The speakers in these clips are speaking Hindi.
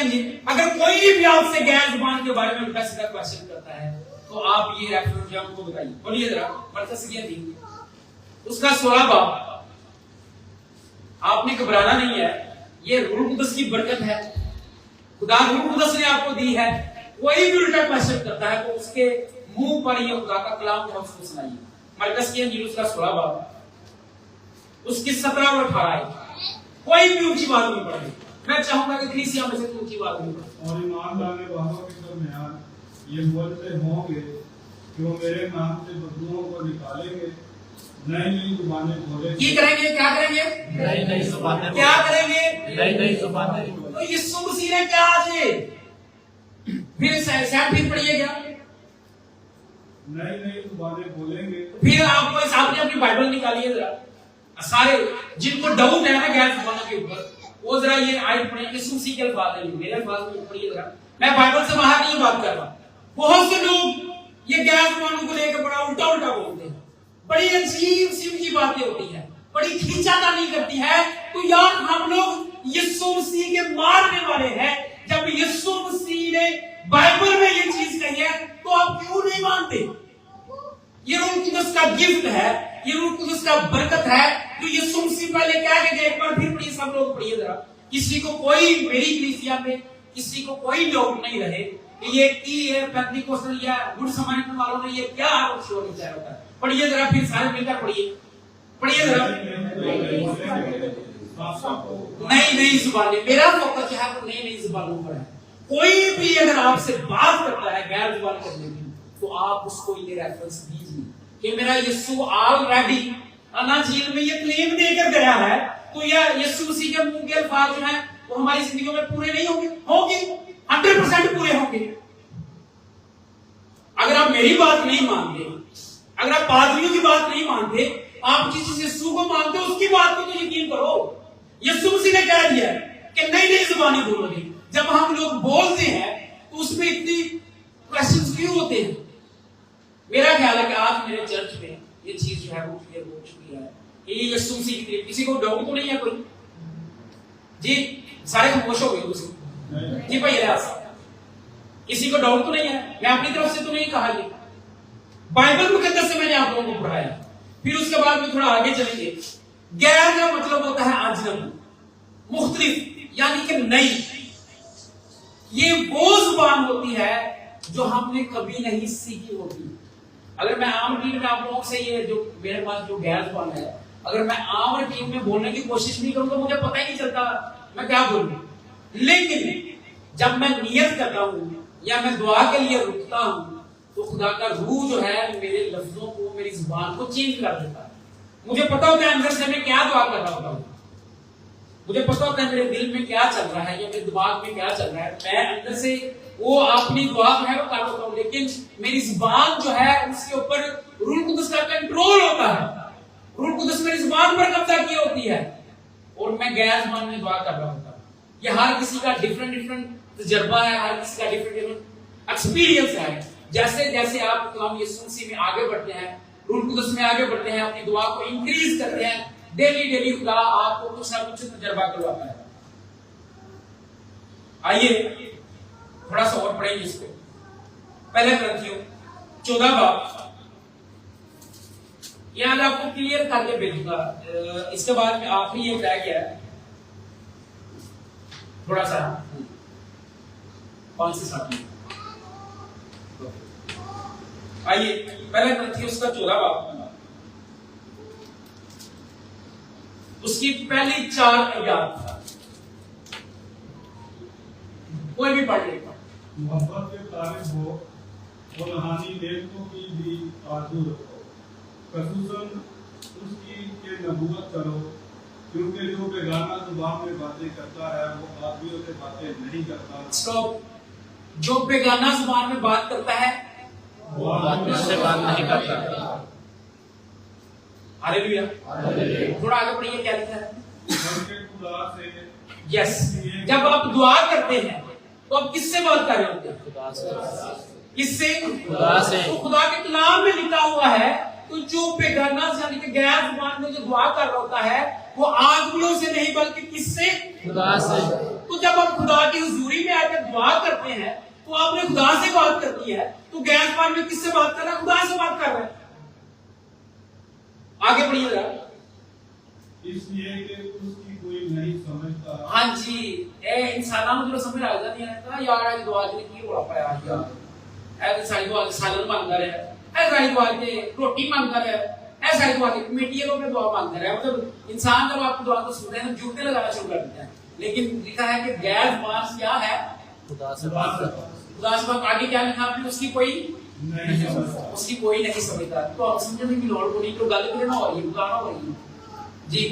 या नहीं? अगर कोई भी आपसे गैर जुबान के बारे में उल्टा सीधा क्वेश्चन करता है तो आप ये रेफरेंस हमको बताइए, बोलिए जरा। मरकज की हदीस उसका 16 बाब। आपने घबराना नहीं है, ये रूह कुदस की बरकत है, खुदा रूह कुदस ने आपको दी है। कोई भी उल्टा क्वेश्चन करता है तो उसके मुंह पर ये खुदा का कलाम जो है उसको सुनाइए। मरकज की हदीस उसका 16 बाब उसकी 17 और 18 आयत। कोई भी ऊंची बात नहीं पढ़े। मैं चाहूंगा कि कलीसिया में से ऊंची बात नहीं पढ़े। और ईमान लाने वालों के दरमियान ये बोलते होंगे कि वो मेरे नाम से बदबुओं को निकालेंगे, नई नई जुबानें बोलेंगे। ये करेंगे, क्या करेंगे? नई नई जुबानें। क्या करेंगे? नई नई जुबानें। तो यीशु मसीह ने क्या आज फिर शायद फिर पढ़िए क्या? नई नई जुबानें बोलेंगे। फिर आपको अपनी बाइबल निकालिए जरा। सारे जिनको डाउट है ना गैर जुबानों के ऊपर, वो जरा ये आयत पढ़िए। यीशु मसीह के अल्फाज है, मेरे अल्फाज में पढ़िए जरा। मैं बाइबल से बाहर नहीं बात कर रहा। बहुत से लोग ये गैर जुबानों को लेकर बड़ा उल्टा उल्टा बोलते हैं, बड़ी अजीब सी बातें होती है, बड़ी खींचातानी करती है। तो यार हम लोग यीशु मसीह के मारने वाले हैं। जब यीशु मसीह ने बाइबल में ये चीज कही है तो आप क्यों नहीं मानते? ये रूह कुदस का गिफ्ट है, ये रूह कुदस का बरकत है। तो यीशु मसीह पहले क्या कहते हैं, एक बार फिर पढ़िए, सब लोग पढ़िए जरा। किसी को कोई मेरी कलीसिया में किसी को कोई डाउट नहीं रहे कि ये की है पेंटिकोस्टल या गुड समारिटन वालों ने ये क्या आरोप शोर किया होता है। पढ़िए जरा, फिर सारे मिलकर पढ़िए जरा। नई नई जुबानें, मेरा फोकस है वो नई नई जुबानों पर है। कोई भी अगर आपसे बात करता है गैर जुबान करने की तो आप उसको ये रेफरेंस दीजिए कि मेरा यीशु ऑलरेडी अनाजील में ये क्लेम देकर गया है। तो यह यीशु मसीह के मुंह के अल्फाज जो हैं वो हमारी जिंदगी में पूरे नहीं होंगे? होंगे, 100% पूरे होंगे। अगर आप मेरी बात नहीं मानते, अगर आप पादरियों की बात नहीं मानते, आप जिस यीशु को मानते हो उसकी बात को तो यकीन करो। यीशु मसीह ने कह दिया कि नई नई जुबानी बोलोगे। जब हम लोग बोलते हैं तो उसमें इतनी क्वेश्चंस क्यों होते हैं? मेरा ख्याल है कि आज मेरे चर्च में ये चीज जो है वो क्लियर हो चुकी है कि ये यीशु मसीह की तरफ। किसी को डाउट तो नहीं है कोई? जी सारे खामोश हो गए जी भाई रियाज, किसी को डाउट तो नहीं है? मैं अपनी तरफ से तो नहीं कहा, ये बाइबल मुकद्दस से मैंने आप लोगों को पढ़ाया। फिर उसके बाद में थोड़ा आगे चलेंगे। गैर का मतलब होता है अजनबी, मुख्तलिफ, यानी कि नई। ये वो जुबान होती है जो हमने कभी नहीं सीखी होती। अगर मैं आम टीम में आप लोगों से ये जो मेरे पास जो गैर जुबान है, अगर मैं आम टीम में बोलने की कोशिश नहीं करूं तो मुझे पता ही नहीं चलता मैं क्या बोलूं। लेकिन जब मैं नियत करता हूं या मैं दुआ के लिए रुकता हूं तो खुदा का रूह जो है मेरे लफ्जों को, मेरी जुबान को चेंज कर देता है। मुझे पता होता है अंदर से मैं क्या दुआ कर रहा हूं, मुझे पता होता है मेरे दिल में क्या चल रहा है या मेरे दिमाग में क्या चल रहा है। मैं अंदर से वो अपनी दुआ जो है वो कर लेता हूं, लेकिन मेरी जुबान जो है उसके ऊपर रूह कुदस का कंट्रोल होता है। रूह कुदस मेरी जुबान पर कब्जा की होती है और मैं गैर जुबान में दुआ कर रहा होता हूं। ये हर किसी का डिफरेंट तजर्बा है, हर किसी का डिफरेंट एक्सपीरियंस है। जैसे जैसे आप कलाम यीशु मसीह में आगे बढ़ते हैं, रूह कुदस में आगे बढ़ते हैं, अपनी दुआ को इंक्रीज करते हैं, डेली खुदा आपको कुछ ना कुछ तजर्बा करवाता है। आइए थोड़ा सा और पढ़ेंगे इसको। पहले ग्रंथियों 14 बाब, यहां मैं आपको क्लियर करके भेजूंगा। इसके बाद में आखिरी एक रह गया है, थोड़ा सा 5 से 7 मिनट। आइए पहले ग्रंथियों उसका 14 बाब, उसकी पहली 4 आयत कोई भी पढ़ लेगा। मोहब्बत के तारिफ हो और रूहानी नेमतों की भी आरज़ू रखो, खसूसन उसकी के नबूवत करो, क्योंकि जो बेगाना जुबान में बातें करता है वो आदमियों से बातें नहीं करता। स्टॉप। जो बेगाना जुबान में बात करता है वो आदमियों से बात नहीं करता। हालेलुया। थोड़ा आगे पढ़िए क्या लिखा है। यस, जब आप दुआ करते हैं तो आप किससे बात कर रहे होते हैं? खुदा से। किससे? खुदा से। तो खुदा के कलाम में लिखा हुआ है तो जो बेगाना यानी कि गैर जुबान में जो दुआ कर रहा होता है वो आदमियों से नहीं बल्कि किससे? खुदा से। तो जब हम खुदा की हुजूरी में आकर दुआ करते हैं तो आपने खुदा से बात करनी है, तो गैर पान में किससे बात कर रहा है? खुदा से बात कर रहा है। आगे बढ़िएगा। इसलिए कि उसकी कोई नहीं समझता। हाँ जी, ए इंसानों को जो समझ आ जाती है ना यार, आज दुआ के की बड़ा पाया यार, ऐ सारी दुआ के सालन मांगता रहे, ऐ सारी दुआ के रोटी मांगता रहे, ऐ सारी दुआ के कमेटी लोग दुआ मांगते रहे। मतलब इंसान जब आपकी दुआ को सुनते हैं तो जुटने लगाना शुरू कर देते हैं। लेकिन लिखा है कि गैर पास क्या है? खुदा से बात करता। खुदा से बात। आगे क्या लिखा आपने? उसकी कोई नहीं समझता। उसकी कोई नहीं समझता। तो आप समझने की लोड़ को नहीं, तो गल करना हो रही है, बताना हो रही है जी।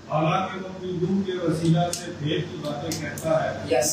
हालांकि वो बिल्कुल के वसीला से भेद की बातें कहता है, यस,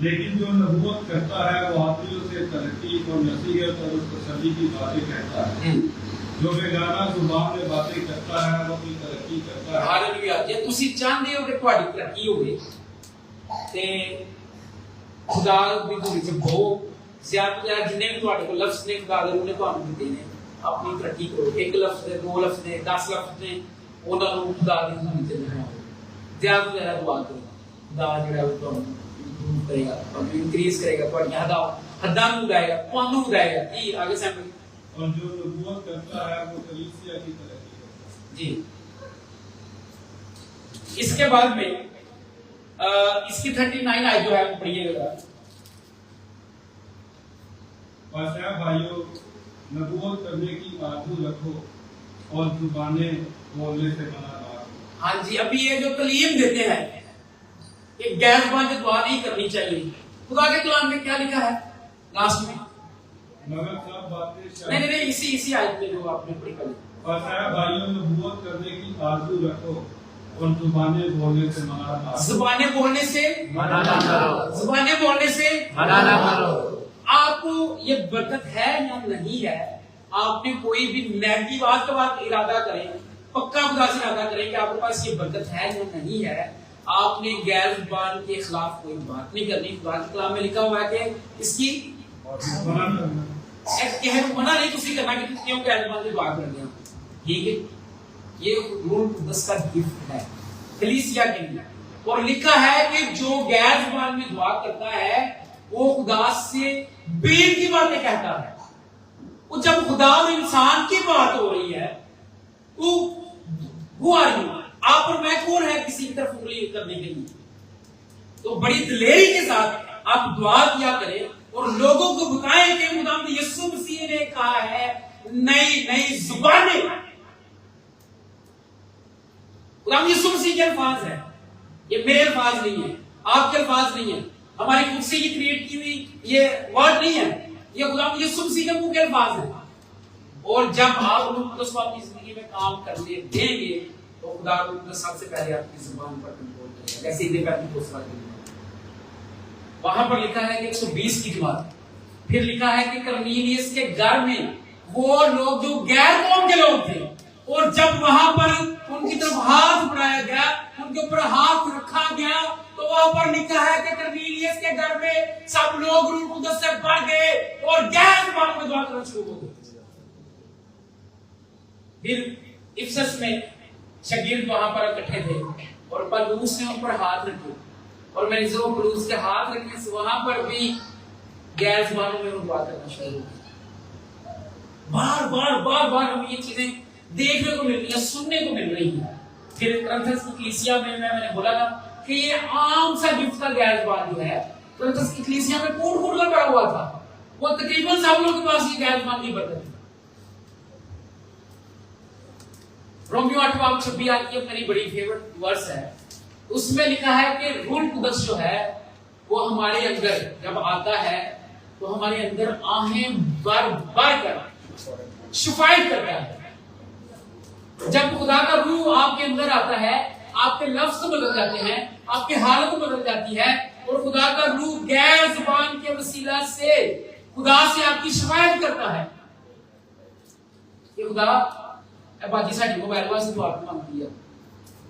लेकिन जो नबूवत करता है वो आदमियों से तरक्की और नसीहत और तसल्ली की बातें कहता है। जो बेगाना जुबान में बातें करता है वो अपनी तरक्की करता है। हालेलुया। जे तुसी चाहते हो कि ਤੁਹਾਡੀ ਤਰੱਕੀ ਹੋਵੇ ਤੇ ਖੁਦਾ ਦੀ ਹਜ਼ੂਰੀ ਚ ਬਹੁਤ ਜ਼ਿਆਦਾ ਜਿੰਨੇ ਵੀ ਤੁਹਾਡੇ ਕੋਲ ਲਫ਼ਜ਼ ਨੇ ਖੁਦਾ ਦੇ ਉਹਨੇ ਤੁਹਾਨੂੰ ਦਿੱਤੇ ਨੇ, ਆਪਣੀ ਤਰੱਕੀ ਕਰੋ। ਇੱਕ ਲਫ਼ਜ਼ ਦੇ, ਦੋ ਲਫ਼ਜ਼ ਨੇ, 10 ਲਫ਼ਜ਼ ਨੇ, ਉਹਨਾਂ ਨੂੰ ਖੁਦਾ ਦੀ ਹਜ਼ੂਰੀ ਚ ਲਿਆਓ। ਜ਼ਿਆਦਾ ਤੋਂ ਜ਼ਿਆਦਾ ਦੁਆ ਕਰੋ। ਖੁਦਾ ਜਿਹੜਾ ਉਹ ਤੁਹਾਨੂੰ ਇੰਪਰੂਵ ਕਰੇਗਾ, ਤੁਹਾਨੂੰ ਇਨਕਰੀਜ਼ ਕਰੇਗਾ, ਤੁਹਾਡੀਆਂ ਹੱਦਾਂ ਨੂੰ ਵਧਾਏਗਾ, ਤੁਹਾਨੂੰ ਵਧਾਏਗਾ। ਜੀ आगे सैम्पल। और जो नबूवत करता है वो कलीसिया की तरक्की करता है। जी। इसके बाद में इसकी 39 आयत जो है वो पढ़िएगा। और भाइयों, नबूवत करने की आरज़ू रखो और जुबानें बोलने से मना ना करो। हाँ जी, अभी ये जो तालीम देते हैं कि गैर जुबान से दुआ नहीं करनी चाहिए, खुदा के कलाम में क्या लिखा है लास्ट में? मगर सब बातें नहीं, इसी आयत में जो आपने पढ़ी कल। और भाइयों, नबूवत करने की आरज़ू रखो और जुबानें बोलने से मना ना करो। जुबानें बोलने से मना ना करो। जुबानें बोलने से मना ना करो। आपको ये बरकत है या नहीं है, आपने कोई भी नेगेटिव बात का बात इरादा करें, पक्का खुदा से इरादा करें कि आपके पास ये बरकत है या नहीं है, आपने गैर जुबान के खिलाफ कोई बात नहीं करनी। खुदा के कलाम में लिखा हुआ है कि इसकी मना करना। मना नहीं तुसी करना कि तुम क्यों गैर जुबान से बात करनी है। ठीक है, ये रूल कुदस का गिफ्ट है कलीसिया के लिए। और लिखा है कि जो गैर जुबान में दुआ करता है वो खुदा से बेन की बातें कहता है। वो जब खुदा और इंसान की बात हो रही है तो वो आ रही, आप और मैं कौन है किसी की तरफ उंगली करने के लिए? तो बड़ी दिलेरी के साथ आप दुआ किया करें और लोगों को बताएं कि खुदावंद यीशु मसीह ने कहा है नई नई जुबानें। खुदावंद यीशु मसीह के अल्फाज है, ये मेरे अल्फाज नहीं है, आपके अल्फाज नहीं है, हमारी कुर्सी की क्रिएट की हुई ये वर्ड नहीं है, ये खुदावंद यीशु मसीह के मुंह के अल्फाज है। और जब आप लोग उसको अपनी जिंदगी में काम करने देंगे तो खुदा सबसे पहले आपकी जुबान पर कंट्रोल करेगा। जैसे इधर पैंतीस दूसरा वहां पर लिखा है कि 120 की जमात। फिर लिखा है कि करनीलियस के घर में वो लोग जो गैर कौम के लोग थे, और जब वहां पर उनकी तरफ हाथ बढ़ाया गया, उनके ऊपर हाथ रखा गया, तो वहां पर लिखा है कि करनीलियस के घर में सब लोग रूह कुदस से भर गए और गैर जुबान में दुआ करना शुरू हो गए। फिर इफिसस में शागिर्द वहां पर इकट्ठे थे और पौलुस ने उन पर हाथ रखे, और मैंने जो पौलुस के हाथ रखने से वहां पर भी गैर जुबानों में दुआ करना शुरू हो गया। बार बार बार बार हमें ये चीजें देखने को मिल रही है, सुनने को मिल रही है। फिर करंथस की कलीसिया में मैंने बोला था कि ये आम सा गिफ्ट का गैर जुबान जो है करंथस की कलीसिया में कूट कूट कर पड़ा हुआ था, वो तकरीबन सब लोगों के पास ये गैर जुबान की बरकत थी। रोमियो 8:26 आती है, मेरी बड़ी फेवरेट वर्स है। उसमें लिखा है कि रूह कुदस जो है वो हमारे अंदर जब आता है तो हमारे अंदर आहें भर भर कर शिफायत करता है। जब खुदा का रूह आपके अंदर आता है, आपके लफ्ज बदल जाते हैं, आपकी हालत बदल जाती है, और खुदा का रूह गैर जुबान के वसीला से खुदा से आपकी शिफायत करता है। ये खुदा बाकी साडी मोबाइल वास्ते दुआ मांगती है,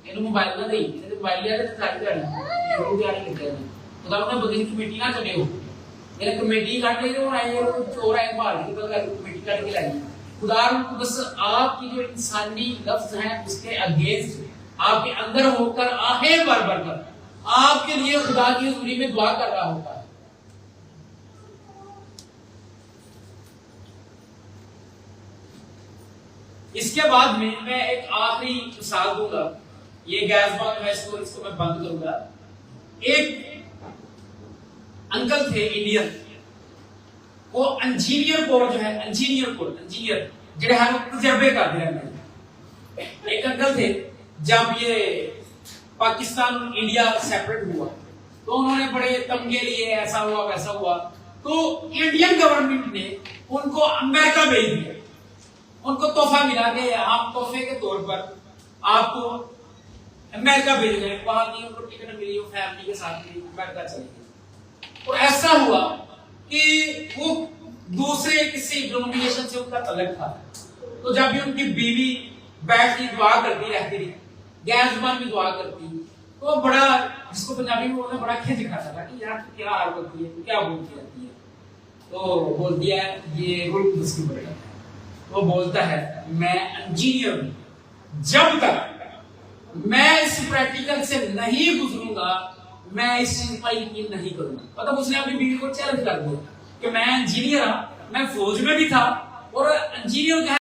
ਇਹਨੂੰ मोबाइल ना देई, ਇਹਦੇ मोबाइल ਲਿਆ ਤੇ ਸਾਡੀ ਦਿਹਾੜੀ ਇਹ ਦਿਹਾੜੀ ਲੱਗਿਆ ਨੇ। खुदा ने बंदे की कमेटी ना छड्डियो, ਇਹਨੇ ਕਮੇਟੀ ਕੱਢ ਲਈ ਤੇ ਹੁਣ ਆਏ ਚੋਰ ਆਏ भाल के तो कमेटी ਕੱਢ के लाई। खुदा कुदस आपकी जो इंसानी लफ्ज हैं उसके अगेंस्ट आपके अंदर होकर आहें भर भर कर आपके आपके लिए खुदा की हुजूरी में दुआ कर रहा होता है। इसके बाद में मैं एक आखिरी मिसाल दूंगा, ये गैस बंद है, इसको मैं बंद करूंगा। एक अंकल थे इंडियन, वो इंजीनियर कोर्स जो है, इंजीनियर जो है तजर्बे कर दिया मैंने। एक अंकल थे, जब ये पाकिस्तान इंडिया सेपरेट हुआ तो उन्होंने बड़े तमगे लिए, ऐसा हुआ वैसा हुआ, तो इंडियन गवर्नमेंट ने उनको अमेरिका भेज दिया। उनको तोहफा मिला कि हम तोहफे के तौर पर आपको अमेरिका भेज रहे हैं। वहां की उनको टिकट मिली, वो फैमिली के साथ में अमेरिका चले गए। और ऐसा हुआ कि वो दूसरे किसी डिनोमिनेशन से उनका तल्लुक था, तो जब भी उनकी बीवी बैठ की दुआ करती रहती थी, गैस बंद भी दुआ करती, तो बड़ा, जिसको पंजाबी में बोलना, बड़ा खिंच खाता था कि यार क्या हाल करती है, क्या बोलती रहती है। तो बोल दिया ये रुल उसकी बरकत है। वो बोलता है मैं इंजीनियर हूं, जब तक मैं इस प्रैक्टिकल से नहीं गुजरूंगा मैं इस चीज पर यकीन नहीं करूंगा। मतलब उसने अपनी बीवी को चैलेंज कर दिया कि मैं इंजीनियर हूं, मैं फौज में भी था और इंजीनियर